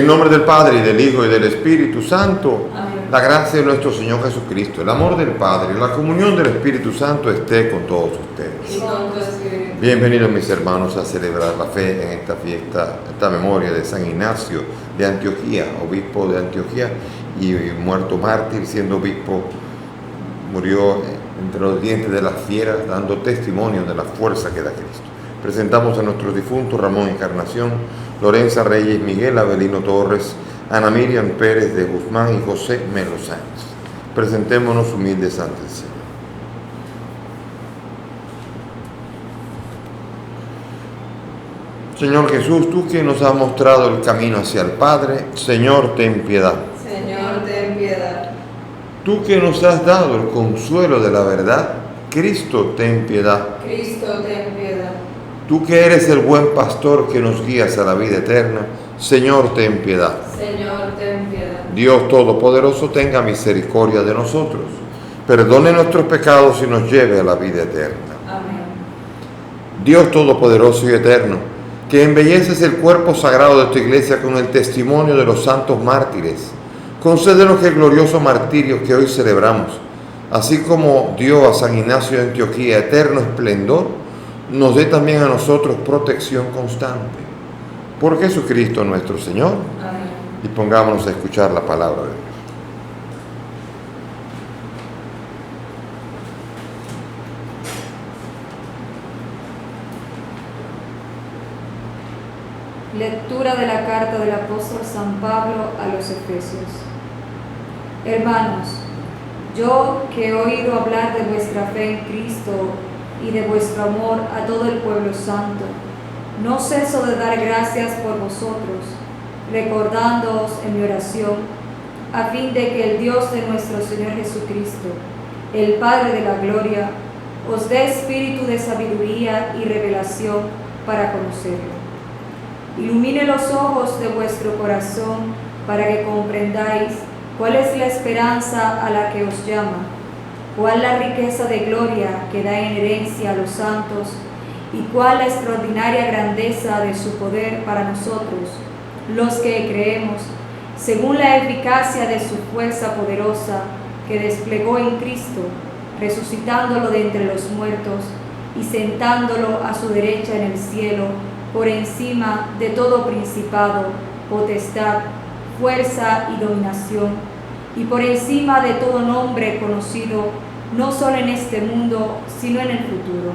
nombre del Padre, y del Hijo, y del Espíritu Santo. Amén. La gracia de nuestro Señor Jesucristo, el amor del Padre, y la comunión del Espíritu Santo esté con todos ustedes. Y con tu espíritu. Bienvenidos mis hermanos a celebrar la fe en esta fiesta, esta memoria de San Ignacio de Antioquía, obispo de Antioquía y muerto mártir, siendo obispo, murió entre los dientes de las fieras, dando testimonio de la fuerza que da Cristo. Presentamos a nuestros difuntos: Ramón Encarnación, Lorenza Reyes, Miguel Avelino Torres, Ana Miriam Pérez de Guzmán y José Melo Sáenz. Presentémonos humildes ante el Señor. Señor Jesús, tú que nos has mostrado el camino hacia el Padre, Señor, ten piedad. Señor, ten piedad. Tú que nos has dado el consuelo de la verdad, Cristo, ten piedad. Cristo, ten piedad. Tú que eres el buen pastor que nos guías a la vida eterna, Señor, ten piedad. Señor, ten piedad. Dios Todopoderoso, tenga misericordia de nosotros, perdone nuestros pecados y nos lleve a la vida eterna. Amén. Dios Todopoderoso y eterno, que embelleces el cuerpo sagrado de tu iglesia con el testimonio de los santos mártires, concédenos que el glorioso martirio que hoy celebramos, así como dio a San Ignacio de Antioquía eterno esplendor, nos dé también a nosotros protección constante. Por Jesucristo nuestro Señor. Amén. Dispongámonos a escuchar la palabra de Dios. Lectura de la carta del apóstol San Pablo a los Efesios. Hermanos, yo que he oído hablar de vuestra fe en Cristo y de vuestro amor a todo el pueblo santo, no ceso de dar gracias por vosotros, recordándoos en mi oración, a fin de que el Dios de nuestro Señor Jesucristo, el Padre de la gloria, os dé espíritu de sabiduría y revelación para conocerlo. Ilumine los ojos de vuestro corazón para que comprendáis cuál es la esperanza a la que os llama, cuál la riqueza de gloria que da en herencia a los santos y cuál la extraordinaria grandeza de su poder para nosotros, los que creemos, según la eficacia de su fuerza poderosa que desplegó en Cristo, resucitándolo de entre los muertos y sentándolo a su derecha en el cielo, por encima de todo principado, potestad, fuerza y dominación, y por encima de todo nombre conocido, no solo en este mundo, sino en el futuro.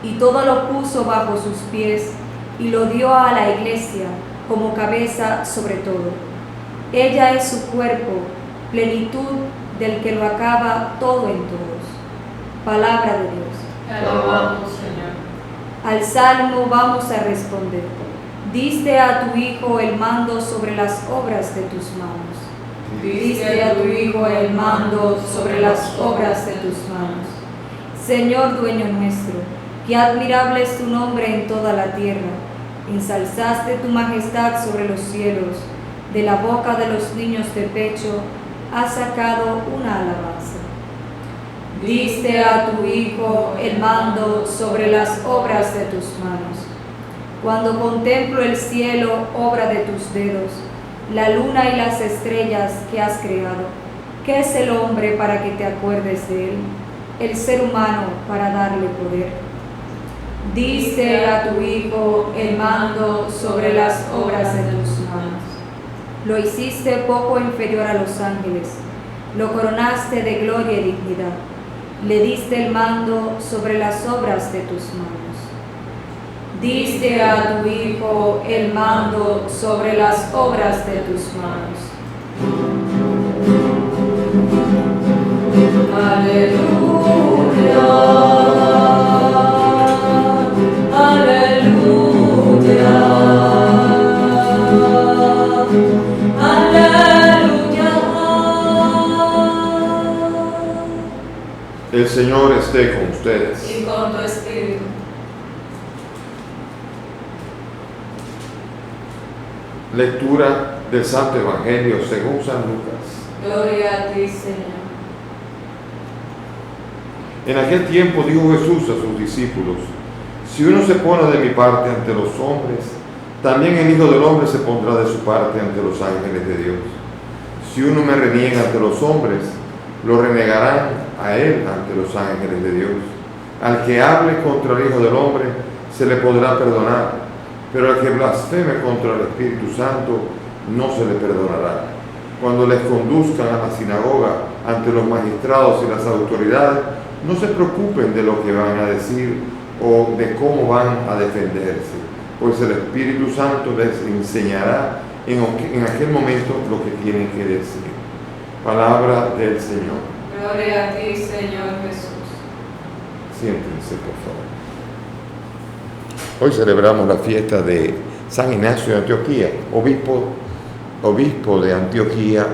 Y todo lo puso bajo sus pies, y lo dio a la iglesia como cabeza sobre todo. Ella es su cuerpo, plenitud del que lo acaba todo en todos. Palabra de Dios. Te alabamos, Señor. Al salmo vamos a responder: diste a tu Hijo el mando sobre las obras de tus manos. Diste a tu Hijo el mando sobre las obras de tus manos. Señor dueño nuestro, qué admirable es tu nombre en toda la tierra. Ensalzaste tu majestad sobre los cielos. De la boca de los niños de pecho has sacado una alabanza. Diste a tu Hijo el mando sobre las obras de tus manos. Cuando contemplo el cielo, obra de tus dedos, la luna y las estrellas que has creado, ¿qué es el hombre para que te acuerdes de él? El ser humano para darle poder. Diste a tu Hijo el mando sobre las obras de tus manos. Lo hiciste poco inferior a los ángeles, lo coronaste de gloria y dignidad. Le diste el mando sobre las obras de tus manos. Diste a tu Hijo el mando sobre las obras de tus manos. Aleluya, aleluya, aleluya. El Señor esté con ustedes. Y con tu espíritu. Lectura del Santo Evangelio según San Lucas. Gloria a ti, Señor. En aquel tiempo dijo Jesús a sus discípulos: si uno se pone de mi parte ante los hombres, también el Hijo del Hombre se pondrá de su parte ante los ángeles de Dios. Si uno me reniega ante los hombres, lo renegarán a él ante los ángeles de Dios. Al que hable contra el Hijo del Hombre, se le podrá perdonar, pero al que blasfeme contra el Espíritu Santo, no se le perdonará. Cuando les conduzcan a la sinagoga ante los magistrados y las autoridades, no se preocupen de lo que van a decir o de cómo van a defenderse, pues el Espíritu Santo les enseñará en aquel momento lo que tienen que decir. Palabra del Señor. Gloria a ti, Señor Jesús. Siéntense, por favor. Hoy celebramos la fiesta de San Ignacio de Antioquía, obispo de Antioquía,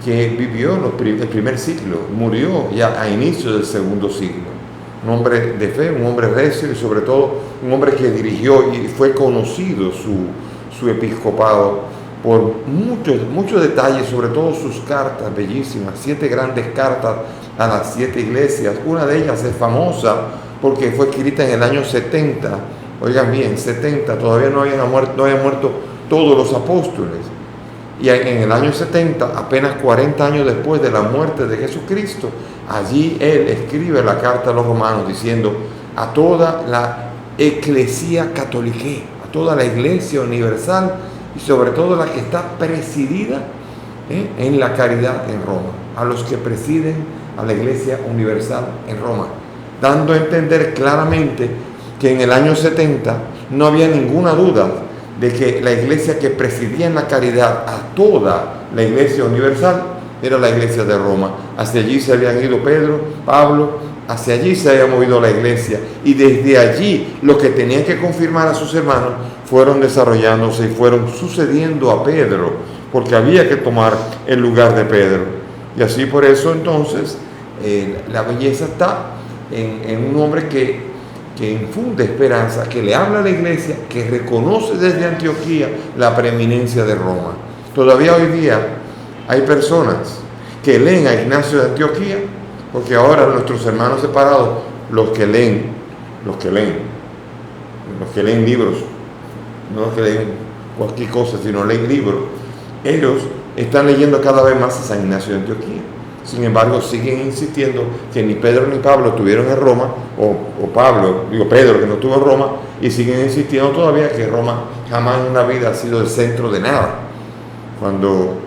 que vivió el primer siglo, murió ya a inicio del segundo siglo. Un hombre de fe, un hombre recio y sobre todo un hombre que dirigió y fue conocido su episcopado por muchos detalles, sobre todo sus cartas bellísimas, 7 grandes cartas a las 7 iglesias. Una de ellas es famosa porque fue escrita en el año 70, oigan bien, 70, todavía no habían muerto todos los apóstoles. Y en el año 70, apenas 40 años después de la muerte de Jesucristo, allí él escribe la carta a los romanos diciendo a toda la Ecclesia Catholicae, a toda la Iglesia Universal y sobre todo la que está presidida en la caridad en Roma, a los que presiden a la Iglesia Universal en Roma, dando a entender claramente que en el año 70 no había ninguna duda de que la iglesia que presidía en la caridad a toda la Iglesia Universal era la Iglesia de Roma. Hacia allí se habían ido Pedro, Pablo, hacia allí se había movido la iglesia y desde allí los que tenían que confirmar a sus hermanos fueron desarrollándose y fueron sucediendo a Pedro, porque había que tomar el lugar de Pedro. Y así por eso entonces la belleza está en un hombre que infunde esperanza, que le habla a la iglesia, que reconoce desde Antioquía la preeminencia de Roma. Todavía hoy día hay personas que leen a Ignacio de Antioquía, porque ahora nuestros hermanos separados, los que leen libros, no los que leen cualquier cosa, sino leen libros, ellos están leyendo cada vez más a San Ignacio de Antioquía. Sin embargo, siguen insistiendo que ni Pedro ni Pablo estuvieron en Roma, Pedro que no estuvo en Roma, y siguen insistiendo todavía que Roma jamás en la vida ha sido el centro de nada. Cuando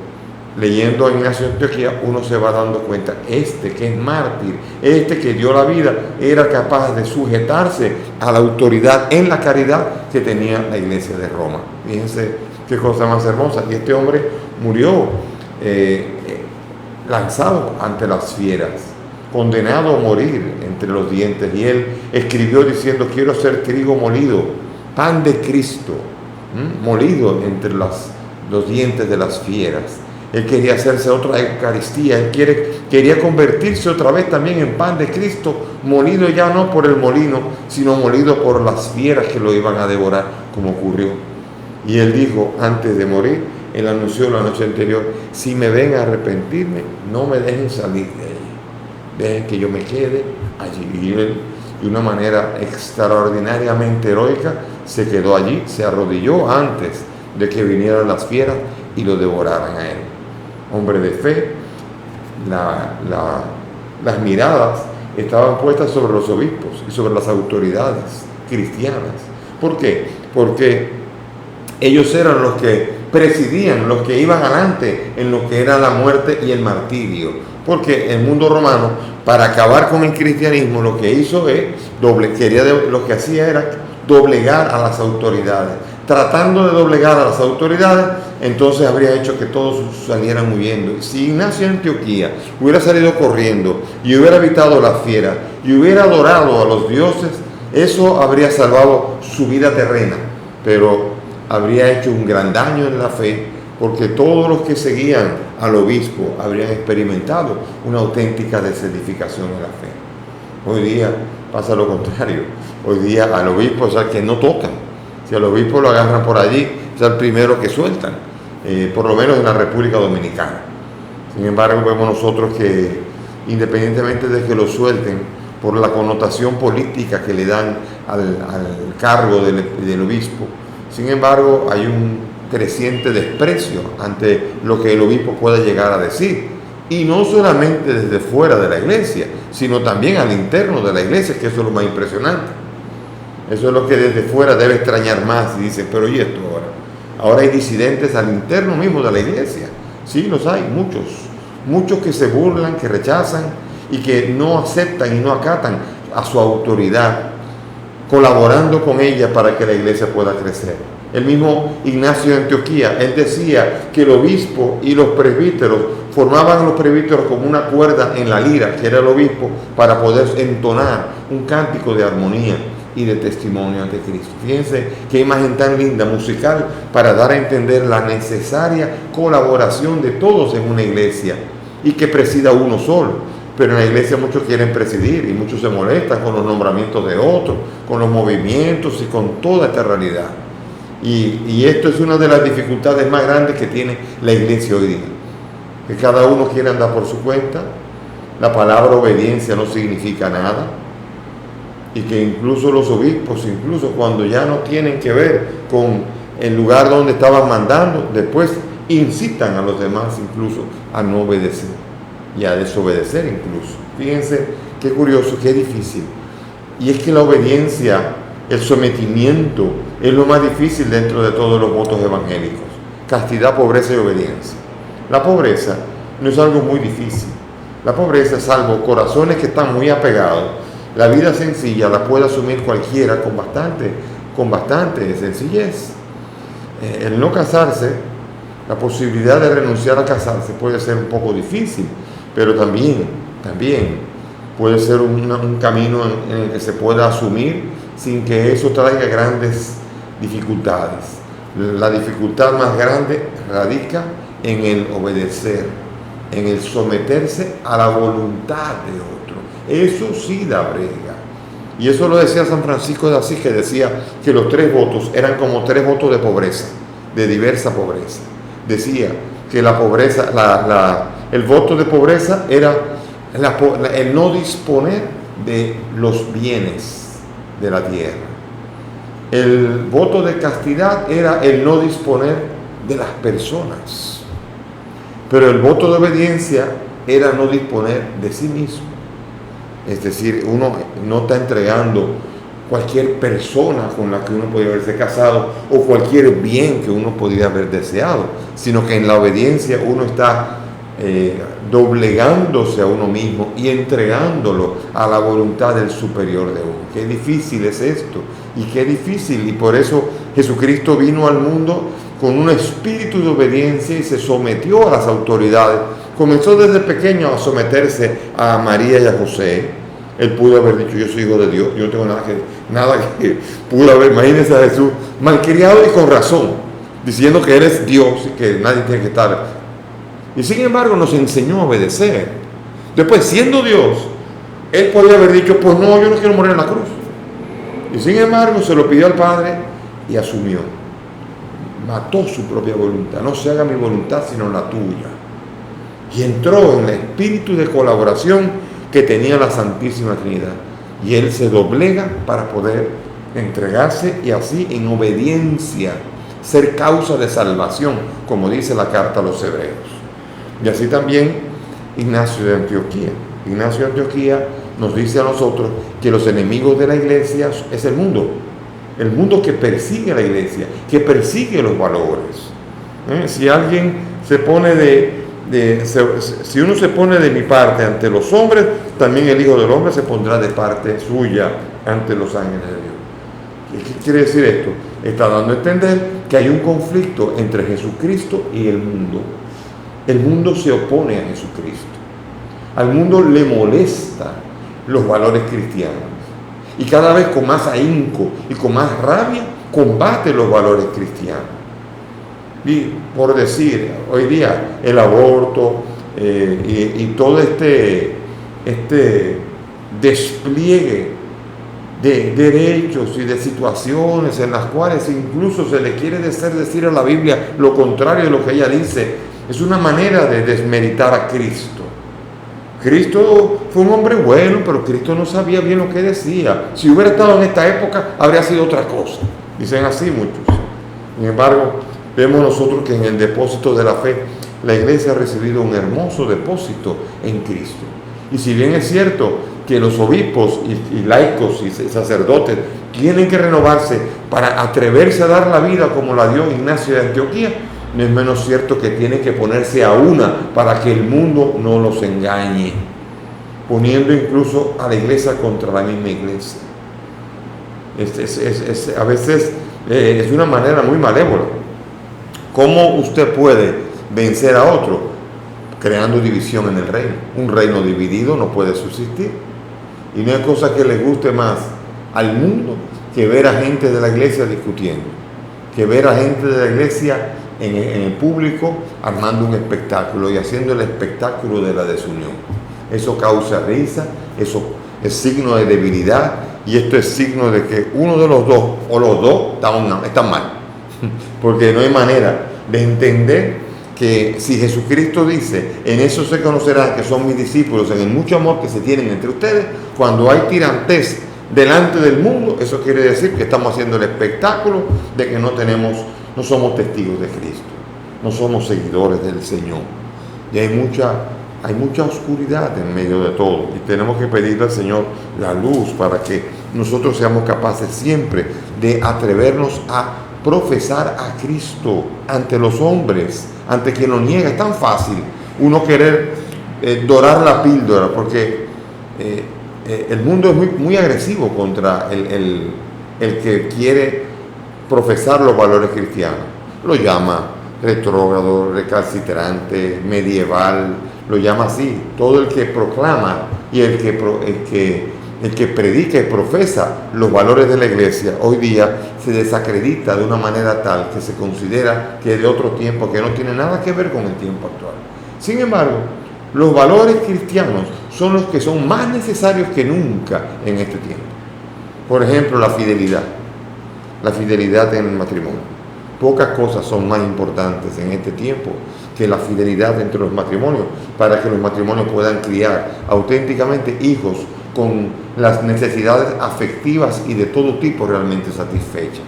leyendo a Ignacio de Antioquía uno se va dando cuenta, que es mártir, que dio la vida, era capaz de sujetarse a la autoridad en la caridad que tenía la iglesia de Roma. Fíjense qué cosa más hermosa. Y este hombre murió lanzado ante las fieras, condenado a morir entre los dientes, y él escribió diciendo: quiero ser trigo molido, pan de Cristo, molido entre los dientes de las fieras. Él quería hacerse otra Eucaristía, él quería convertirse otra vez también en pan de Cristo, molido ya no por el molino, sino molido por las fieras que lo iban a devorar, como ocurrió. Y él dijo, antes de morir, él anunció la noche anterior: si me ven a arrepentirme, no me dejen salir de ahí, dejen que yo me quede allí. Y él, de una manera extraordinariamente heroica, se quedó allí, se arrodilló antes de que vinieran las fieras y lo devoraran a él. Hombre de fe, las miradas estaban puestas sobre los obispos y sobre las autoridades cristianas. ¿Por qué? Porque ellos eran los que presidían, los que iban adelante en lo que era la muerte y el martirio. Porque el mundo romano, para acabar con el cristianismo, lo que hizo lo que hacía era doblegar a las autoridades. Tratando de doblegar a las autoridades, entonces habría hecho que todos salieran huyendo. Si Ignacio de Antioquía hubiera salido corriendo y hubiera evitado las fieras y hubiera adorado a los dioses, eso habría salvado su vida terrena, pero habría hecho un gran daño en la fe, porque todos los que seguían al obispo habrían experimentado una auténtica desertificación en la fe. Hoy día pasa lo contrario. Hoy día al obispo es al que no tocan. Si al obispo lo agarran por allí, es el primero que sueltan, por lo menos en la República Dominicana. Sin embargo, vemos nosotros que independientemente de que lo suelten, por la connotación política que le dan al cargo del obispo, Sin embargo, hay un creciente desprecio ante lo que el obispo pueda llegar a decir. Y no solamente desde fuera de la iglesia, sino también al interno de la iglesia, que eso es lo más impresionante. Eso es lo que desde fuera debe extrañar más. Y dicen, pero ¿y esto ahora? Ahora hay disidentes al interno mismo de la iglesia. Sí, los hay, muchos. Muchos que se burlan, que rechazan y que no aceptan y no acatan a su autoridad, colaborando con ella para que la iglesia pueda crecer. El mismo Ignacio de Antioquía, él decía que el obispo y los presbíteros formaban a los presbíteros como una cuerda en la lira, que era el obispo, para poder entonar un cántico de armonía y de testimonio ante Cristo. Fíjense qué imagen tan linda, musical, para dar a entender la necesaria colaboración de todos en una iglesia y que presida uno solo. Pero en la iglesia muchos quieren presidir y muchos se molestan con los nombramientos de otros, con los movimientos y con toda esta realidad. Y esto es una de las dificultades más grandes que tiene la iglesia hoy día. Que cada uno quiere andar por su cuenta, la palabra obediencia no significa nada, y que incluso los obispos, incluso cuando ya no tienen que ver con el lugar donde estaban mandando, después incitan a los demás incluso a no obedecer y a desobedecer incluso. Fíjense qué curioso, qué difícil. Y es que la obediencia, el sometimiento, es lo más difícil dentro de todos los votos evangélicos. Castidad, pobreza y obediencia. La pobreza no es algo muy difícil. La pobreza, salvo corazones que están muy apegados, la vida sencilla la puede asumir cualquiera con bastante sencillez. El no casarse, la posibilidad de renunciar a casarse puede ser un poco difícil, pero también puede ser un camino en el que se pueda asumir sin que eso traiga grandes dificultades. La dificultad más grande radica en el obedecer, en el someterse a la voluntad de otro. Eso sí da brega. Y eso lo decía San Francisco de Asís, que decía que los 3 votos eran como 3 votos de pobreza, de diversa pobreza. Decía que la pobreza, el voto de pobreza era el no disponer de los bienes de la tierra. El voto de castidad era el no disponer de las personas. Pero el voto de obediencia era no disponer de sí mismo. Es decir, uno no está entregando cualquier persona con la que uno podría haberse casado o cualquier bien que uno podría haber deseado, sino que en la obediencia uno está doblegándose a uno mismo y entregándolo a la voluntad del superior de uno. Qué difícil es esto, y qué difícil, y por eso Jesucristo vino al mundo con un espíritu de obediencia y se sometió a las autoridades. Comenzó desde pequeño a someterse a María y a José. Él pudo haber dicho, yo soy hijo de Dios, yo no tengo nada que pudo haber. Imagínense a Jesús malcriado y con razón, diciendo que Él es Dios y que nadie tiene que estar. Y sin embargo nos enseñó a obedecer. Después, siendo Dios, Él podía haber dicho, pues no, yo no quiero morir en la cruz. Y sin embargo se lo pidió al Padre y asumió. Mató su propia voluntad. No se haga mi voluntad sino la tuya. Y entró en el espíritu de colaboración que tenía la Santísima Trinidad. Y Él se doblega para poder entregarse y así en obediencia ser causa de salvación, como dice la carta a los Hebreos. Y así también Ignacio de Antioquía. Ignacio de Antioquía nos dice a nosotros que los enemigos de la iglesia es el mundo que persigue a la iglesia, que persigue los valores. Si alguien se pone si uno se pone de mi parte ante los hombres, también el Hijo del Hombre se pondrá de parte suya ante los ángeles de Dios. ¿Qué quiere decir esto? Está dando a entender que hay un conflicto entre Jesucristo y el mundo. El mundo se opone a Jesucristo. Al mundo le molesta los valores cristianos. Y cada vez con más ahínco y con más rabia combate los valores cristianos. Y por decir, hoy día el aborto y todo este despliegue de derechos y de situaciones en las cuales incluso se le quiere decir a la Biblia lo contrario de lo que ella dice, es una manera de desmeritar a Cristo. Cristo fue un hombre bueno, pero Cristo no sabía bien lo que decía. Si hubiera estado en esta época, habría sido otra cosa. Dicen así muchos. Sin embargo, vemos nosotros que en el depósito de la fe, la iglesia ha recibido un hermoso depósito en Cristo. Y si bien es cierto que los obispos y laicos y sacerdotes tienen que renovarse para atreverse a dar la vida como la dio Ignacio de Antioquía, no es menos cierto que tienen que ponerse a una para que el mundo no los engañe, poniendo incluso a la iglesia contra la misma iglesia. A veces es de una manera muy malévola. ¿Cómo usted puede vencer a otro? Creando división en el reino. Un reino dividido no puede subsistir. Y no hay cosa que le guste más al mundo que ver a gente de la iglesia discutiendo, que ver a gente de la iglesia en el público armando un espectáculo y haciendo el espectáculo de la desunión. Eso causa risa, eso es signo de debilidad, y esto es signo de que uno de los dos o los dos están mal, porque no hay manera de entender que si Jesucristo dice, en eso se conocerán que son mis discípulos, en el mucho amor que se tienen entre ustedes, cuando hay tirantez delante del mundo, eso quiere decir que estamos haciendo el espectáculo de que no somos testigos de Cristo, no somos seguidores del Señor. Y hay mucha oscuridad en medio de todo, y tenemos que pedirle al Señor la luz para que nosotros seamos capaces siempre de atrevernos a profesar a Cristo ante los hombres, ante quien lo niega. Es tan fácil uno querer dorar la píldora, porque el mundo es muy agresivo contra el que quiere profesar los valores cristianos. Lo llama retrógrado, recalcitrante, medieval, lo llama así. Todo el que proclama y el que predica y profesa los valores de la iglesia hoy día se desacredita de una manera tal que se considera que es de otro tiempo, que no tiene nada que ver con el tiempo actual. Sin embargo, los valores cristianos son los que son más necesarios que nunca en este tiempo. Por ejemplo, la fidelidad en el matrimonio. Pocas cosas son más importantes en este tiempo que la fidelidad entre los matrimonios, para que los matrimonios puedan criar auténticamente hijos con las necesidades afectivas y de todo tipo realmente satisfechas.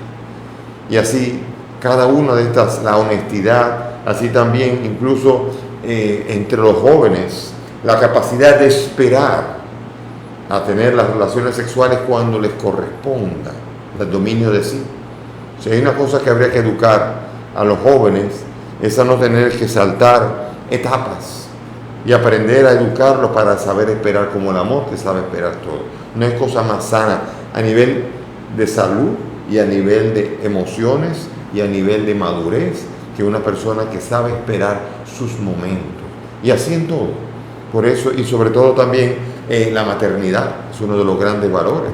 Y así, cada una de estas, la honestidad, así también incluso entre los jóvenes, la capacidad de esperar a tener las relaciones sexuales cuando les corresponda, el dominio de sí. Si hay una cosa que habría que educar a los jóvenes, es a no tener que saltar etapas y aprender a educarlos para saber esperar, como el amor que sabe esperar todo. No hay cosa más sana a nivel de salud y a nivel de emociones y a nivel de madurez que una persona que sabe esperar sus momentos. Y así en todo. Por eso, y sobre todo también la maternidad es uno de los grandes valores.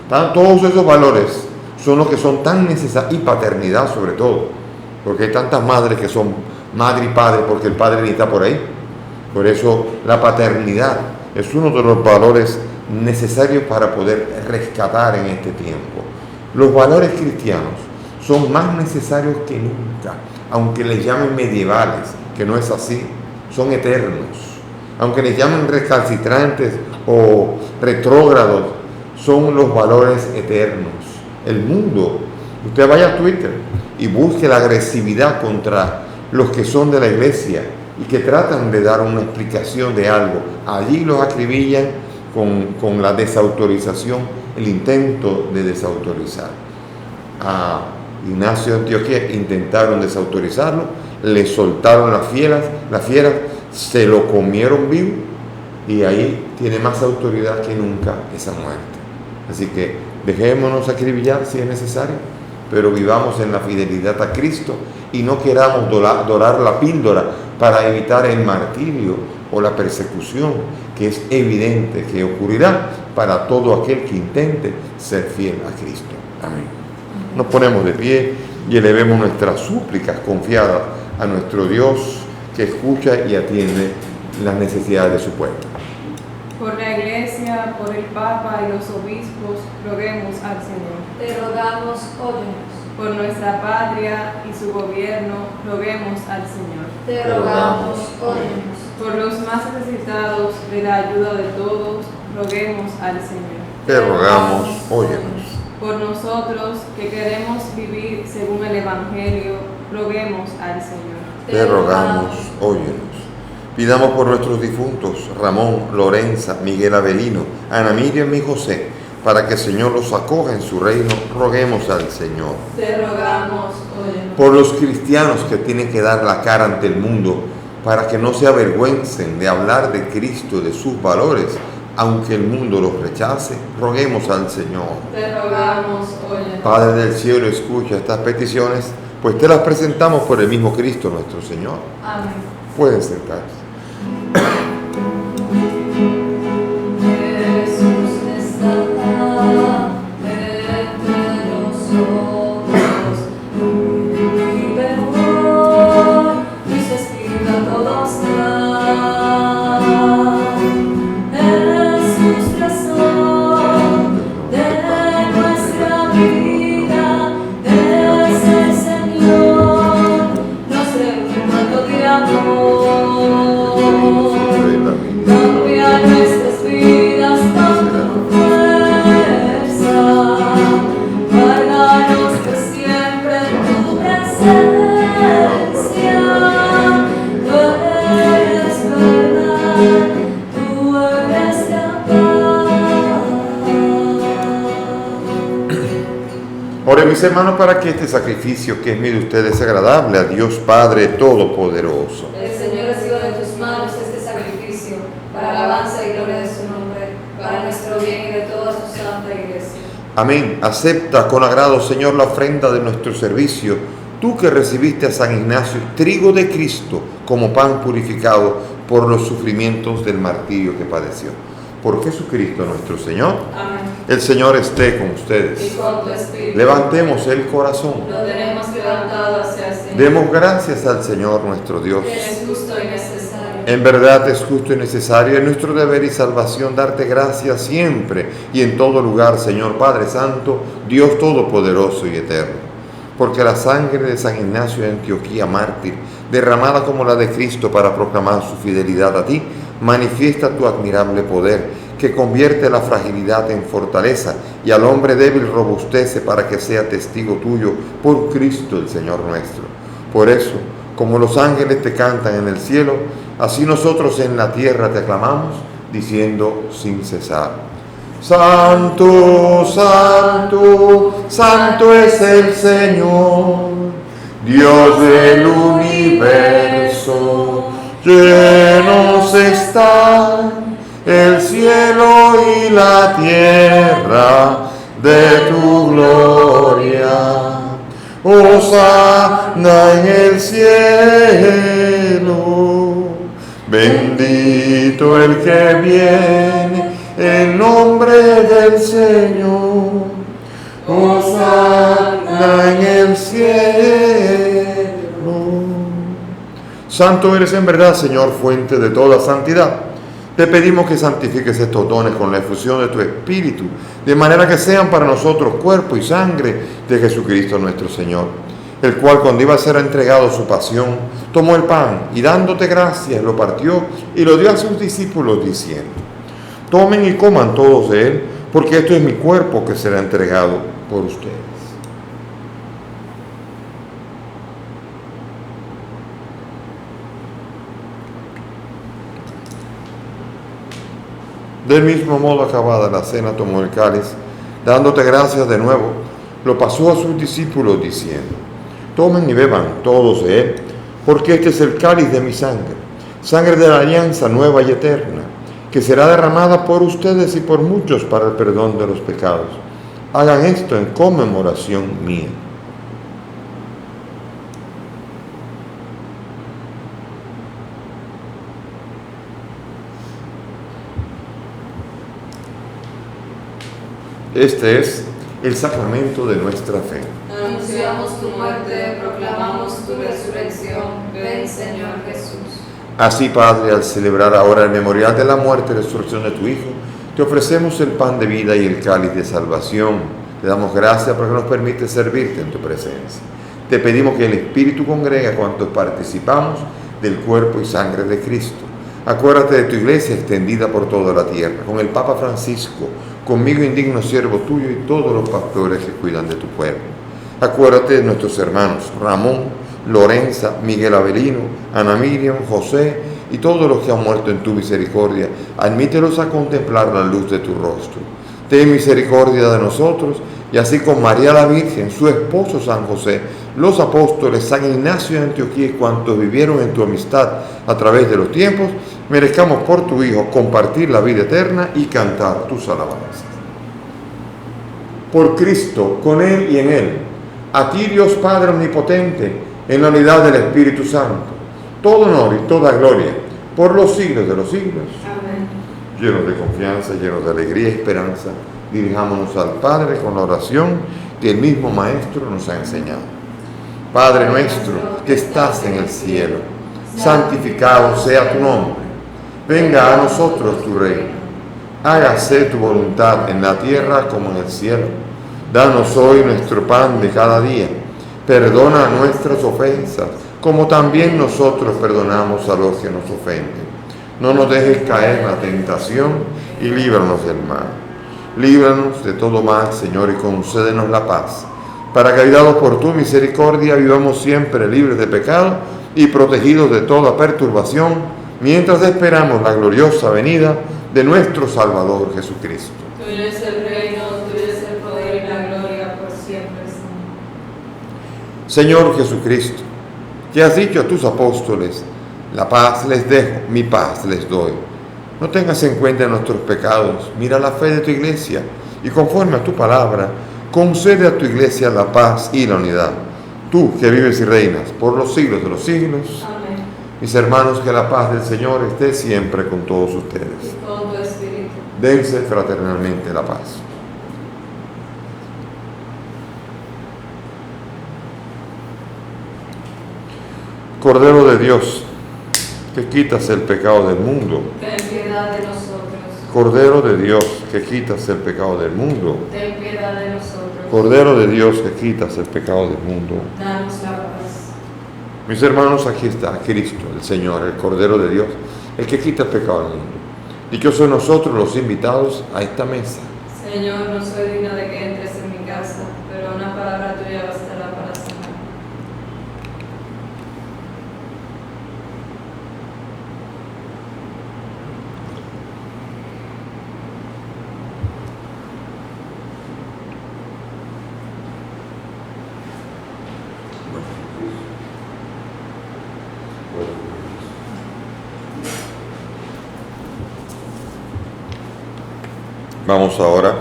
Todos esos valores son los que son tan necesarios, y paternidad sobre todo, porque hay tantas madres que son madre y padre porque el padre ni está por ahí. Por eso la paternidad es uno de los valores necesarios para poder rescatar en este tiempo. Los valores cristianos son más necesarios que nunca, aunque les llamen medievales, que no es así, son eternos. Aunque les llamen recalcitrantes o retrógrados, son los valores eternos. El mundo, usted vaya a Twitter y busque la agresividad contra los que son de la iglesia y que tratan de dar una explicación de algo. Allí los acribillan con la desautorización, el intento de desautorizar. A Ignacio de Antioquía intentaron desautorizarlo, le soltaron las fieras se lo comieron vivo, y ahí tiene más autoridad que nunca esa muerte. Así que dejémonos acribillar si es necesario, pero vivamos en la fidelidad a Cristo y no queramos dorar la píldora para evitar el martirio o la persecución que es evidente que ocurrirá para todo aquel que intente ser fiel a Cristo. Amén. Nos ponemos de pie y elevemos nuestras súplicas confiadas a nuestro Dios, que escucha y atiende las necesidades de su pueblo. Por la Iglesia, por el Papa y los obispos, roguemos al Señor. Te rogamos, óyenos. Por nuestra patria y su gobierno, roguemos al Señor. Te rogamos, óyenos. Por los más necesitados de la ayuda de todos, roguemos al Señor. Te rogamos, óyenos. Por nosotros que queremos vivir según el Evangelio, roguemos al Señor. Te rogamos, óyenos. Pidamos por nuestros difuntos, Ramón, Lorenza, Miguel Avelino, Ana Miriam y José, para que el Señor los acoja en su reino, roguemos al Señor. Te rogamos, óyenos. Por los cristianos que tienen que dar la cara ante el mundo, para que no se avergüencen de hablar de Cristo y de sus valores, aunque el mundo los rechace, roguemos al Señor. Te rogamos, óyenos. Padre del cielo, escucha estas peticiones, pues te las presentamos por el mismo Cristo nuestro Señor. Amén. Pueden sentarse. Jesús está entre nosotros, vive hoy y su espíritu a todos da. Jesús, razón de nuestra vida, es el Señor, nos reúne un manto de amor. Cambia nuestras vidas con tu fuerza, guárdanos por siempre en tu presencia. Tú eres verdad, tú eres la paz. Oren mis hermanos para que este sacrificio que es mío de ustedes sea agradable a Dios Padre Todopoderoso. El Señor reciba de tus manos este sacrificio para alabanza y gloria de su nombre, para nuestro bien y de toda su santa iglesia. Amén. Acepta con agrado, Señor, la ofrenda de nuestro servicio, tú que recibiste a San Ignacio, trigo de Cristo, como pan purificado por los sufrimientos del martirio que padeció. Por Jesucristo nuestro Señor. Amén. El Señor esté con Y ustedes. con tu espíritu. Levantemos el corazón. Lo tenemos levantado hacia el Señor. Demos gracias al Señor nuestro Dios. Es justo y necesario. En verdad es justo y necesario, es nuestro deber y salvación darte gracias siempre y en todo lugar, Señor Padre Santo, Dios Todopoderoso y Eterno. Porque la sangre de San Ignacio de Antioquía, mártir, derramada como la de Cristo para proclamar su fidelidad a ti, manifiesta tu admirable poder, que convierte la fragilidad en fortaleza y al hombre débil robustece para que sea testigo tuyo por Cristo el Señor nuestro. Por eso, como los ángeles te cantan en el cielo, así nosotros en la tierra te aclamamos, diciendo sin cesar: Santo, santo, santo es el Señor, Dios del universo. Llenos están el cielo y la tierra de tu gloria. Hosana en el cielo, bendito el que viene en nombre del Señor. Hosana en el cielo. Santo eres en verdad, Señor, fuente de toda santidad. Te pedimos que santifiques estos dones con la efusión de tu Espíritu, de manera que sean para nosotros cuerpo y sangre de Jesucristo nuestro Señor, el cual cuando iba a ser entregado su pasión, tomó el pan y dándote gracias lo partió y lo dio a sus discípulos diciendo: tomen y coman todos de él, porque esto es mi cuerpo que será entregado por ustedes. Del mismo modo, acabada la cena, tomó el cáliz, dándote gracias de nuevo, lo pasó a sus discípulos diciendo: tomen y beban todos de él, porque este es el cáliz de mi sangre, sangre de la alianza nueva y eterna, que será derramada por ustedes y por muchos para el perdón de los pecados. Hagan esto en conmemoración mía. Este es el sacramento de nuestra fe. Anunciamos tu muerte, proclamamos tu resurrección. Ven, Señor Jesús. Así, Padre, al celebrar ahora el memorial de la muerte y resurrección de tu Hijo, te ofrecemos el pan de vida y el cáliz de salvación. Te damos gracias porque nos permite servirte en tu presencia. Te pedimos que el Espíritu congregue a cuantos participamos del cuerpo y sangre de Cristo. Acuérdate de tu iglesia extendida por toda la tierra, con el Papa Francisco, conmigo indigno siervo tuyo y todos los pastores que cuidan de tu pueblo. Acuérdate de nuestros hermanos Ramón, Lorenza, Miguel Avelino, Ana Miriam, José y todos los que han muerto en tu misericordia. Admítelos a contemplar la luz de tu rostro. Ten misericordia de nosotros, y así con María la Virgen, su esposo San José, los apóstoles, San Ignacio de Antioquía y cuantos vivieron en tu amistad a través de los tiempos, merezcamos por tu Hijo compartir la vida eterna y cantar tus alabanzas. Por Cristo, con Él y en Él, a ti Dios Padre Omnipotente, en la unidad del Espíritu Santo, todo honor y toda gloria, por los siglos de los siglos. Amén. Llenos de confianza, llenos de alegría y esperanza, dirijámonos al Padre con la oración que el mismo Maestro nos ha enseñado. Padre nuestro que estás en el cielo, santificado sea tu nombre. Venga a nosotros tu reino. Hágase tu voluntad en la tierra como en el cielo. Danos hoy nuestro pan de cada día. Perdona nuestras ofensas, como también nosotros perdonamos a los que nos ofenden. No nos dejes caer en la tentación y líbranos del mal. Líbranos de todo mal, Señor, y concédenos la paz, para que, ayudados por tu misericordia, vivamos siempre libres de pecado y protegidos de toda perturbación, mientras esperamos la gloriosa venida de nuestro Salvador Jesucristo. Tuyo es el reino, tuyo es el poder y la gloria por siempre, Señor. Señor Jesucristo, que has dicho a tus apóstoles: la paz les dejo, mi paz les doy. No tengas en cuenta nuestros pecados, mira la fe de tu iglesia y conforme a tu palabra, concede a tu iglesia la paz y la unidad. Tú que vives y reinas por los siglos de los siglos. Amén. Mis hermanos, que la paz del Señor esté siempre con todos ustedes. Y con tu espíritu. Dense fraternalmente la paz. Cordero de Dios, que quitas el pecado del mundo. Ten piedad de nosotros. Cordero de Dios, que quitas el pecado del mundo. Ten piedad de nosotros. Cordero de Dios, que quitas el pecado del mundo. Danos la paz. Mis hermanos, aquí está Cristo, el Señor, el Cordero de Dios, el que quita el pecado del mundo. Dichosos nosotros los invitados a esta mesa. Señor, no soy digna de que entres en mi casa, pero una palabra tuya bastará para sanar. Vamos ahora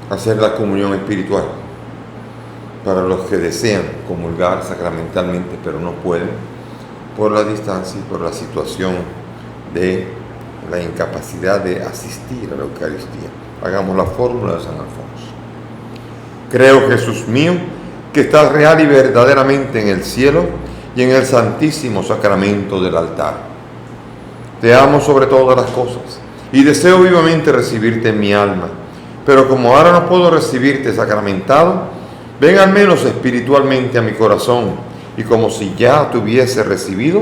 a hacer la comunión espiritual. Para los que desean comulgar sacramentalmente, pero no pueden, por la distancia y por la situación de la incapacidad de asistir a la Eucaristía. Hagamos la fórmula de San Alfonso. Creo, Jesús mío, que estás real y verdaderamente en el cielo y en el santísimo sacramento del altar. Te amo sobre todas las cosas y deseo vivamente recibirte en mi alma, pero como ahora no puedo recibirte sacramentado, ven al menos espiritualmente a mi corazón, y como si ya te hubiese recibido,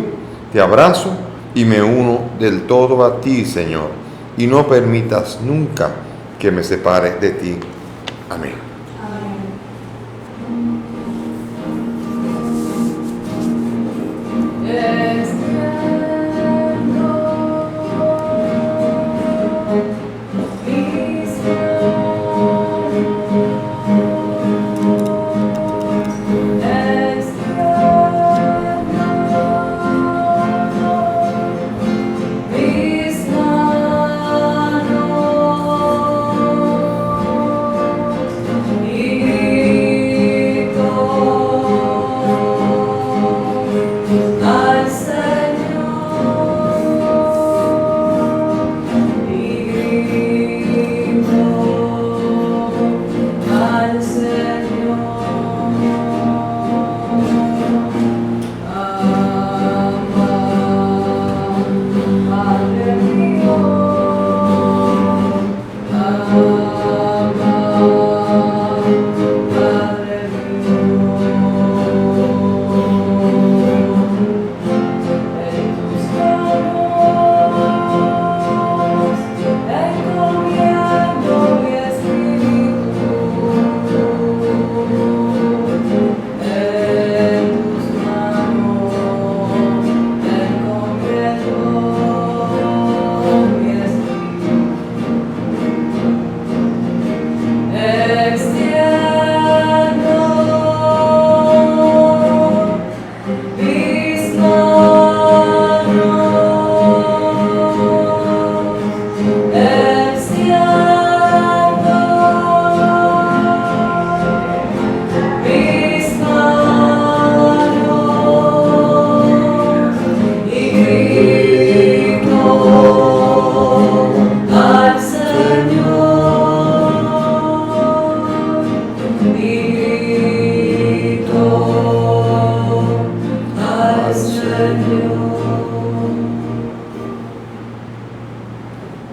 te abrazo y me uno del todo a ti, Señor, y no permitas nunca que me separe de ti. Amén.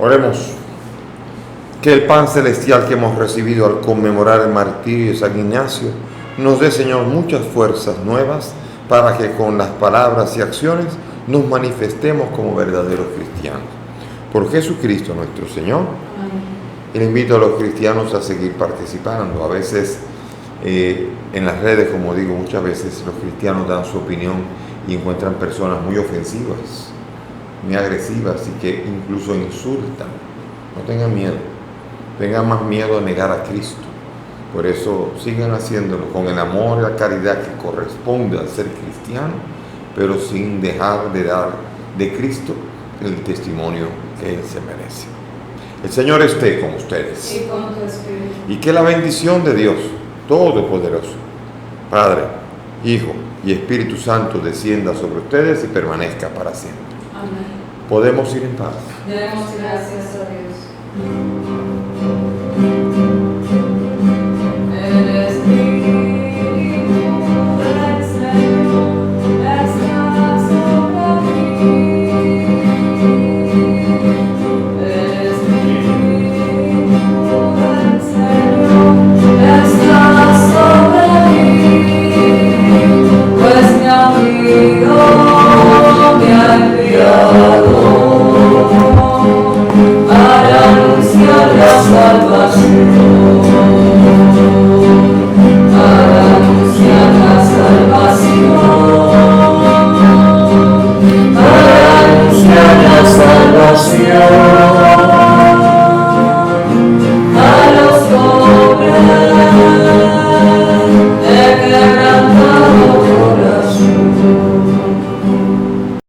Oremos. Que el pan celestial que hemos recibido al conmemorar el martirio de San Ignacio nos dé, Señor, muchas fuerzas nuevas para que con las palabras y acciones nos manifestemos como verdaderos cristianos. Por Jesucristo nuestro Señor. Amén. Y le invito a los cristianos a seguir participando. A veces en las redes, como digo, muchas veces los cristianos dan su opinión y encuentran personas muy ofensivas, muy agresivas y que incluso insultan. No tengan miedo, tengan más miedo a negar a Cristo. Por eso sigan haciéndolo con el amor y la caridad que corresponde al ser cristiano, pero sin dejar de dar de Cristo el testimonio que Él se merece. El Señor esté con ustedes. Y con tu espíritu. Y que la bendición de Dios Todopoderoso, Padre, Hijo y Espíritu Santo descienda sobre ustedes y permanezca para siempre. Amén. Podemos ir en paz. Demos gracias a Dios.